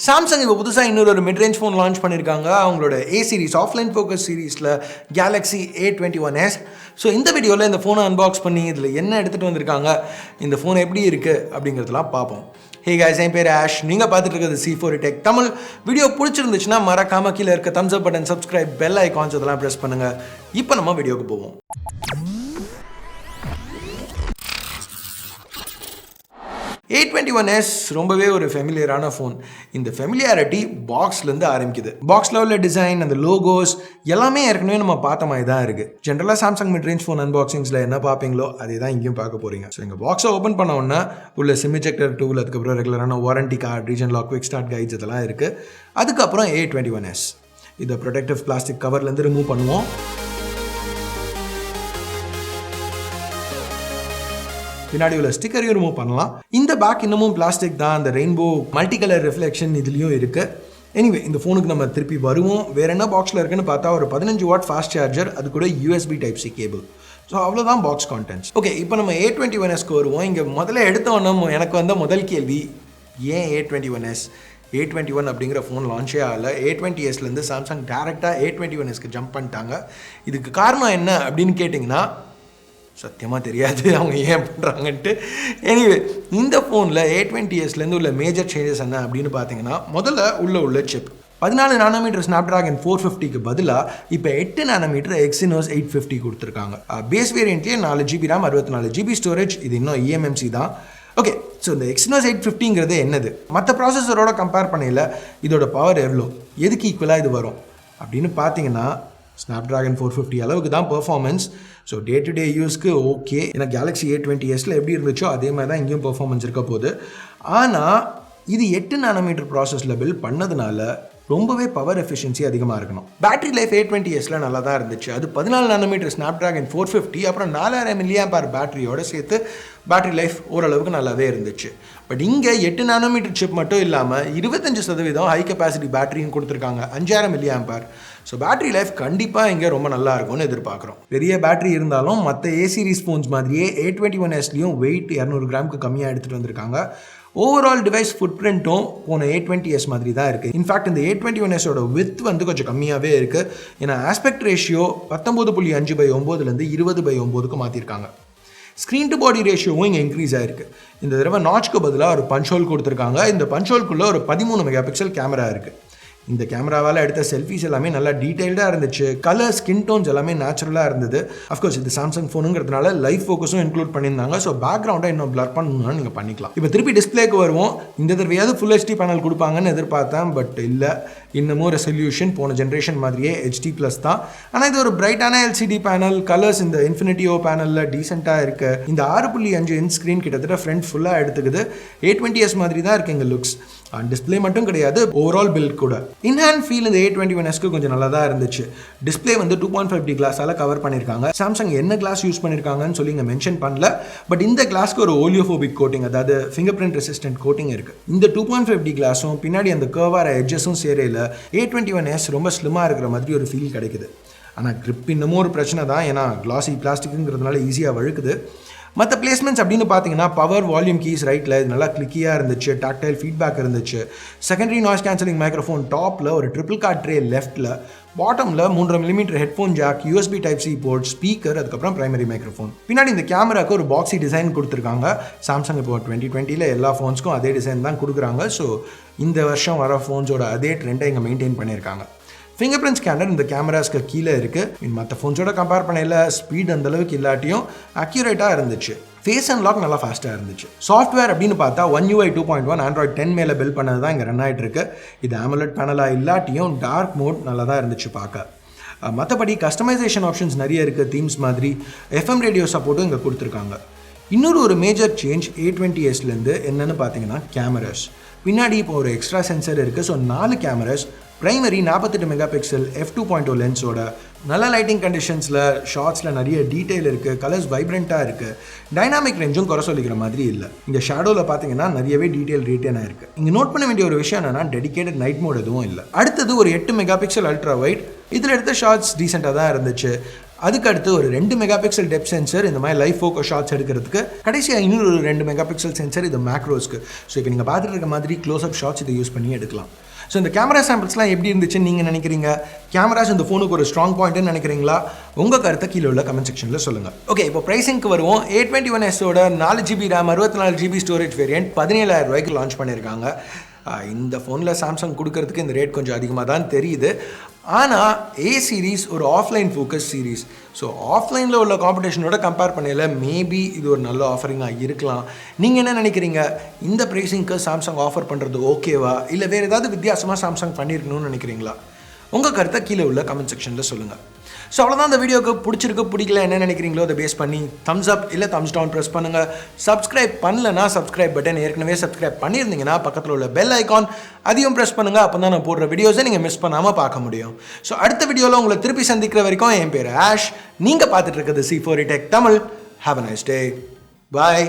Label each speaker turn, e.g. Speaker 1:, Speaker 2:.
Speaker 1: Samsung இப்போ புதுசாக இன்னொரு மிட் ரேஞ்ச் ஃபோன் லான்ச் பண்ணியிருக்காங்க. அவங்களோட A சீரிஸ் ஆஃப்லைன் ஃபோக்கஸ் சீரீஸில் Galaxy A21s. ஸோ இந்த வீடியோவில் இந்த ஃபோனை அன்பாக்ஸ் பண்ணி இதில் என்ன எடுத்துகிட்டு வந்திருக்காங்க, இந்த ஃபோன் எப்படி இருக்குது அப்படிங்கிறதுலாம் பார்ப்போம். ஹே guys, என் பேர் ஆஷ். நீங்கள் பார்த்துட்டு இருக்கிறது C4 Tech தமிழ். வீடியோ பிடிச்சிருந்துச்சுன்னா மறக்காம கீழே இருக்க தம்ஸ் அப் பட்டன், சப்ஸ்கிரைப், பெல் ஐகான்ஸ் இதெல்லாம் ப்ரெஸ் பண்ணுங்கள். இப்போ நம்ம வீடியோக்கு போவோம். A21s ரொம்பவே ஒரு ஃபெமிலியரான ஃபோன். இந்த ஃபெமிலியாரிட்டி பாக்ஸ்லேருந்து ஆரம்பிக்குது. பாக்ஸில் உள்ள டிசைன், அந்த லோகோஸ் எல்லாமே ஏற்கனவே நம்ம பார்த்த மாதிரி தான் இருக்குது. ஜென்ரலாக சாம்சங் மிட் ரேஞ்ச் ஃபோன் அன்பாக்சிங்ஸில் என்ன பார்ப்பீங்களோ அதே தான் இங்கேயும் பார்க்க போகிறீங்க. ஸோ எங்கள் பாக்ஸை ஓப்பன் பண்ண உடனே உள்ள சிம் எஜெக்டர் டூல், அதுக்கப்புறம் ரெகுலரான warranty card, region lock, quick start guides இதெல்லாம் இருக்குது. அதுக்கப்புறம் A21s இதை ப்ரொடெக்டிவ் பிளாஸ்டிக் கவர்லேருந்து ரிமூவ் பண்ணுவோம். பின்னாடி உள்ள ஸ்டிக்கரையும் ரிமூவ் பண்ணலாம். இந்த பேக் இன்னமும் பிளாஸ்டிக் தான். அந்த ரெயின்போ மல்டி கலர் ரிஃப்ளெக்ஷன் இதுலேயும் இருக்குது. எனிவே இந்த ஃபோனுக்கு நம்ம திருப்பி வருவோம். வேறு என்ன பாக்ஸில் இருக்குன்னு பார்த்தா ஒரு 15 வாட் ஃபாஸ்ட் சார்ஜர், அது கூட USB Type-C கேபிள். ஸோ அவ்வளோதான் பாக்ஸ் கான்டென்ட்ஸ். ஓகே, இப்போ நம்ம A21sக்கு வருவோம். இங்கே முதல்ல எடுத்தோன்னே எனக்கு வந்த முதல் கேள்வி, ஏன் A21s? A21 அப்படிங்கிற ஃபோன் லான்ச்சே ஆகலை. A20sலேருந்து சாம்சங் டேரெக்டாக A21sக்கு ஜம்ப் பண்ணிட்டாங்க. இதுக்கு காரணம் என்ன அப்படின்னு கேட்டிங்கன்னா சத்தியமாக தெரியாது அவங்க ஏன் பண்ணுறாங்கன்ட்டு. எனிவே இந்த ஃபோனில் A20sலேருந்து உள்ள மேஜர் சேஞ்சஸ் என்ன அப்படின்னு பார்த்தீங்கன்னா, முதல்ல உள்ள சிப் 14 நானோமீட்டர் ஸ்னாப்ட்ராகன் 450க்கு பதிலாக இப்போ 8 நானோமீட்டர் Exynos 850 கொடுத்துருக்காங்க. பேஸ் வேரியண்ட்லேயே 4 GB RAM, 64 GB ஸ்டோரேஜ். இது இன்னும் eMMC தான். ஓகே, ஸோ இந்த Exynos 850ங்கிறது என்னது, மற்ற ப்ராசஸரோட கம்பேர் பண்ணையில் இதோட பவர் எவ்வளோ, எதுக்கு ஈக்குவலாக இது வரும் அப்படின்னு பார்த்தீங்கன்னா, ஸ்னாப்ட்ராகன் 450 அளவுக்கு தான் performance. So day to day யூஸ்க்கு ஓகே. ஏன்னா Galaxy A20sல எப்படி இருந்துச்சோ அதே மாதிரி தான் இங்கேயும் பெர்ஃபார்மன்ஸ் இருக்க போகுது. ஆனால் இது 8 நானோமீட்டர் ப்ராசஸில் பில்ட் பண்ணதுனால ரொம்பவே பவர் எஃபிஷியன்சி அதிகமாக இருக்கணும். பேட்டரி லைஃப் A20sல நல்லா தான் இருந்துச்சு. அது 14 நானோமீட்டர் ஸ்னாப்ட்ராகன் 450, அப்புறம் 4000 mAh பேட்டரியோட சேர்த்து பேட்டரி லைஃப் ஓரளவுக்கு நல்லாவே இருந்துச்சு. பட் இங்கே 8 நானோமீட்டர் சிப் மட்டும் இல்லாமல் 25% ஹை கெப்பாசிட்டி பேட்டரியும் கொடுத்துருக்காங்க, 5000 mAh. ஸோ பேட்டரி லைஃப் கண்டிப்பாக இங்கே ரொம்ப நல்லா இருக்கும்னு எதிர்பார்க்குறோம். பெரிய பேட்டரி இருந்தாலும் மற்ற A சீரிஸ் ஃபோன்ஸ் மாதிரியே A21sலையும் வெயிட் 200 கிராமுக்கு கம்மியாக எடுத்துகிட்டு வந்திருக்காங்க. ஓவரால் டிவைஸ் ஃபுட் பிரிண்ட்டும் போன A20s மாதிரி தான் இருக்குது. இன்ஃபேக்ட் இந்த A21sோட வித் வந்து கொஞ்சம் கம்மியாகவே இருக்குது. ஏன்னா ஆஸ்பெக்ட் ரேஷியோ 19.5/9 20/9க்கு மாற்றிருக்காங்க. ஸ்க்ரீன் டு பாடி ரேஷியோவும் இங்கே இன்க்ரீஸ் ஆகிருக்கு. இந்த தடவை நாட்ச்க்கு பதிலாக ஒரு பஞ்ச் ஹோல் கொடுத்துருக்காங்க. இந்த பஞ்ச் ஹோல்குள்ளே ஒரு 13 மெகாபிக்சல் கேமரா இருக்குது. இந்த கேமராவால் எடுத்த செல்ஃபிஸ் எல்லாமே நல்லா டீட்டெயில்டாக இருந்துச்சு. கலர், ஸ்கின் டோன்ஸ் எல்லாமே நேச்சுரலாக இருந்தது. அஃப்கோர்ஸ் இது சாம்சங் ஃபோனுங்கிறதுனால லைவ் ஃபோக்கஸும் இன்க்ளூட் பண்ணியிருந்தாங்க. ஸோ பேக்ரவுண்டை இன்னும் பிளர் பண்ணணும்னு நீங்கள் பண்ணிக்கலாம். இப்போ திருப்பி டிஸ்பிளேக்கு வருவோம். இந்த தடவையாவது ஃபுல் HD பேனல் கொடுப்பாங்கன்னு எதிர்பார்த்தேன், பட் இல்லை. இன்னமும் ரெசல்யூஷன் போன ஜென்ரேஷன் மாதிரியே HD+ தான். ஆனால் இது ஒரு பிரைட்டான LCD பேனல். கலர்ஸ் இந்த Infinity O பேனலில் டீசெண்டாக இருக்குது. இந்த 6.5 இன்ச் ஸ்க்ரீன் கிட்டத்தட்ட ஃப்ரண்ட் ஃபுல்லாக எடுத்துக்குது. A20s மாதிரி தான் இருக்குது எங்கள் லுக்ஸ். டிஸ்பிளே மட்டும் கிடையாது, ஓவரால் பில்ட் கூட. இன்ஹேண்ட் ஃபீல் இந்த A21sக்கு கொஞ்சம் நல்லா தான் இருந்துச்சு. டிஸ்பிளே வந்து 2.5D கிளாஸால் கவர் பண்ணியிருக்காங்க. சாம்சங் என்ன கிளாஸ் யூஸ் பண்ணியிருக்காங்கன்னு சொல்லி இங்கே மென்ஷன் பண்ணல. பட் இந்த கிளாஸ்க்கு ஒரு ஓலியோஃபோபிக் கோட்டிங், அதாவது ஃபிங்கர் பிரிண்ட் ரெசிஸ்டன்ட் கோட்டிங் இருக்குது. இந்த 2.5D கிளாஸும் பின்னாடி அந்த கர்வார எட்ஜஸும் சேரையில் A21s ரொம்ப ஸ்லிம்மாக இருக்கிற மாதிரி ஒரு ஃபீல் கிடைக்குது. ஆனால் கிரிப் இன்னமும் ஒரு பிரச்சனை தான். ஏன்னா கிளாசி பிளாஸ்டிக்குங்கிறதுனால ஈஸியாக வழுக்குது. மற்ற பிளேஸ்மெண்ட்ஸ் அப்படின்னு பார்த்தீங்கன்னா, பவர் வால்யூம் கீஸ் ரைட்டில் இது நல்லா கிளிக்கியாக இருந்துச்சு. டாக்டைல் ஃபீட்பேக் இருந்துச்சு. செகண்டரி நாய்ஸ் கேன்சலிங் மைக்ரோஃபோன் டாப்பில் ஒரு ட்ரிபிள் கார்ட் ட்ரே லெஃப்ட்டில், பாட்டமில் 3.5 mm headphone jack, USB Type-C port, speaker, அதுக்கப்புறம் பிரைமரி மைக்ரோஃபோன். பின்னாடி இந்த கேமராவுக்கு ஒரு பாக்ஸி டிசைன் கொடுத்துருக்காங்க. சாம்சங் இப்போ 2020ல் எல்லா ஃபோன்ஸ்க்கும் அதே டிசைன் தான் கொடுக்குறாங்க. ஸோ இந்த வருஷம் வர ஃபோன்ஸோட அதே ட்ரெண்டை இங்கே மெயின்டைன் பண்ணியிருக்காங்க. ஃபிங்கர் பிரிண்ட் ஸ்கேனர் இந்த கேமராஸ்க்கு கீழே இருக்குது. மற்ற ஃபோன்ஸோட கம்பேர் பண்ணையில் ஸ்பீட் அந்தளவுக்கு இல்லாட்டியும் அக்யூரேட்டாக இருந்துச்சு. ஃபேஸ் அன்லாக் நல்லா ஃபாஸ்ட்டாக இருந்துச்சு. சாஃப்ட்வேர் அப்படின்னு பார்த்தா One UI 2.1 Android 10 மேலே பில்ட் பண்ணது தான் இங்கே ரன் ஆகிட்டு இருக்கு. இது AMOLED பேனலாக இல்லாட்டியும் டார்க் மோட் நல்லா தான் இருந்துச்சு பார்க்க. மற்றபடி கஸ்டமைசேஷன் ஆப்ஷன்ஸ் நிறைய இருக்குது. தீம்ஸ் மாதிரி FM ரேடியோ சப்போர்ட்டும் இங்கே கொடுத்துருக்காங்க. இன்னொரு மேஜர் சேஞ்ச் A20sலேருந்து என்னென்னு பார்த்தீங்கன்னா, கேமராஸ். பின்னாடி இப்போ ஒரு எக்ஸ்ட்ரா சென்சர் இருக்குது. So 4 cameras, primary 48 megapixel f2.0 லென்ஸோட, நல்ல லைட்டிங் கண்டிஷன்ஸில் ஷார்ட்ஸில் நிறைய டீட்டெயில் இருக்குது. கலர்ஸ் வைப்ரண்ட்டாக இருக்குது. டைனாமிக் ரேஞ்சும் குறை சொல்லிக்கிற மாதிரி இல்லை. இங்கே ஷேடோவில் பார்த்தீங்கன்னா நிறையவே டீட்டெயில் ரீட்டேனாக இருக்குது. இங்கே நோட் பண்ண வேண்டிய ஒரு விஷயம் என்னென்னா, டெடிகேட்டட் நைட் மோட் எதுவும் இல்லை. அடுத்தது ஒரு 8 மெகாபிக்சல் அல்ட்ரா வைட். இதில் எடுத்த ஷார்ட்ஸ் டீசெண்டாக தான் இருந்துச்சு. அதுக்கடுத்து ஒரு 2 மெகா பிக்சல் டெப்த் சென்சர் இந்த மாதிரி லைவ் ஃபோக்கஸ் ஷாட்ஸ் எடுக்கிறதுக்கு, கடைசியாக இன்னொரு 2 மெகா பிக்சல் சென்சர் இது மேக்ரோஸ்க்கு. ஸோ இப்போ நீங்கள் பார்த்துட்டு இருக்க மாதிரி க்ளோஸ்அப் ஷாட்ஸ் இதை யூஸ் பண்ணி எடுக்கலாம். ஸோ இந்த கேமரா சாம்பிள்ஸ்லாம் எப்படி இருந்துச்சுன்னு நீங்கள் நினைக்கிறீங்க? கேமராஸ் இந்த ஃபோனுக்கு ஒரு ஸ்ட்ராங் பாயிண்ட்னு நினைக்கிறீங்களா? உங்கள் கருத்தை கீழே உள்ள கமெண்ட் செக்ஷனில் சொல்லுங்கள். ஓகே, இப்போ ப்ரைஸிங்க்கு வருவோம். A21s-ஓட 4GB RAM 64GB storage variant 17,000 ரூபாய்க்கு லான்ச் பண்ணியிருக்காங்க. இந்த ஃபோனில் சாம்சங் கொடுக்கறதுக்கு இந்த ரேட் கொஞ்சம் அதிகமாக தான் தெரியுது. ஆனால் A சீரீஸ் ஒரு ஆஃப்லைன் ஃபோக்கஸ் சீரீஸ். ஸோ ஆஃப்லைனில் உள்ள காம்படிஷனோட கம்பேர் பண்ணல மேபி இது ஒரு நல்ல ஆஃபரிங்காக இருக்கலாம். நீங்கள் என்ன நினைக்கிறீங்க? இந்த ப்ரைஸிங்க்கு சாம்சங் ஆஃபர் பண்ணுறது ஓகேவா, இல்லை வேறு ஏதாவது வித்தியாசமாக சாம்சங் பண்ணியிருக்கணும்னு நினைக்கிறீங்களா? உங்கள் கருத்தை கீழே உள்ள கமெண்ட் செக்ஷனில் சொல்லுங்கள். ஸோ அவ்வளோதான், இந்த வீடியோக்கு பிடிச்சிருக்கு பிடிக்கல என்ன நினைக்கிறீங்களோ அதை பேஸ் பண்ணி தம்ஸ் அப் இல்லை தம்ஸ் டவுன் ப்ரெஸ் பண்ணுங்கள். சப்ஸ்கிரைப் பண்ணலன்னா சப்ஸ்கிரைப் பட்டன், ஏற்கனவே சப்ஸ்கிரைப் பண்ணியிருந்தீங்கன்னா பக்கத்தில் உள்ள பெல் ஐக்கான் அதையும் ப்ரெஸ் பண்ணுங்கள். அப்போ தான் நான் போடுற வீடியோஸை நீங்கள் மிஸ் பண்ணாமல் பார்க்க முடியும். ஸோ அடுத்த வீடியோவில் உங்களை திருப்பி சந்திக்கிற வரைக்கும் என் பேர் ஆஷ். நீங்கள் பார்த்துட்டு இருக்கிறது C4E Tech Tamil. Have a nice day. Bye.